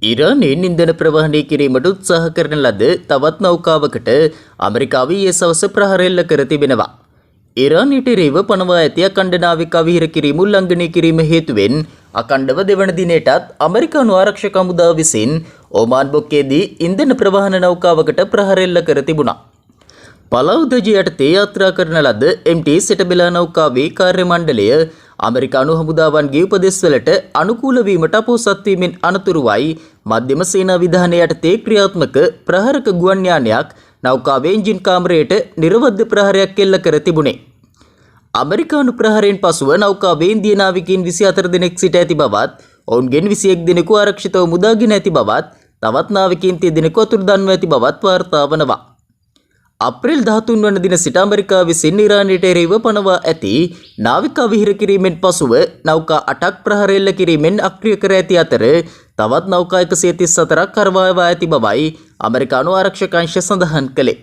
ඉරානයෙන් ඉන්ධන ප්‍රවාහනය කිරීමට උත්සාහ කරන ලද තවත් නෞකාවකට ඇමරිකාව ඊයේ සවස ප්‍රහාර එල්ල කර තිබෙනවා. ඉරානයට එරෙහිව පනවා ඇති අඛණ්ඩ නාවික අවහිර කිරීම උල්ලංඝනය කිරීම හේතුවෙන් අඛණ්ඩව දෙවන දිනයටත් ඇමරිකානු ආරක්ෂක හමුදාව විසින් ඕමාන් බොක්කේදී ඉන්ධන ප්‍රවාහන නෞකාවකට ප්‍රහාර එල්ල කර තිබුණා. පලාව් ධජ යටතේ යාත්‍රා කරන ලද MT සෙටබෙලා නෞකාවේ කාර්ය මණ්ඩලය ඇමරිකානු හමුදාවන්ගේ උපදෙස්වලට අනුකූල වීමට අපොහොසත් වීමෙන් අනතුරුවයි මධ්‍යම සේනා විධානය යටතේ ක්‍රියාත්මක ප්‍රහාරක ගුවන් යානයක් නෞකාවේ එන්ජින් කාමරයට නිර්වද්‍ය ප්‍රහාරයක් එල්ල කර තිබුණේ. ඇමරිකානු ප්‍රහාරයෙන් පසුව නෞකාවේ ඉන්දිය නාවිකයින් 24 දෙනෙක් සිට ඇති බවත් ඔවුන්ගෙන් 21 දෙනෙකු ආරක්ෂිතව මුදාගෙන ඇති බවත් තවත් නාවිකයින් 30 දෙනෙකු අතුරුදන්ව ඇති බවත් වාර්තා වනවා. අප්‍රේල් 13 වන දින සිට ඇමරිකාව විසින් ඉරානයට එරෙහිව පනවා ඇති නාවික අවහිර කිරීමෙන් පසුව නෞකා 8ක් ප්‍රහාර එල්ල කිරීමෙන් අක්‍රිය කර ඇති අතර තවත් නෞකා 134ක් කරවා ඇති බවයි ඇමරිකානු ආරක්ෂක අංශ සඳහන් කළේ.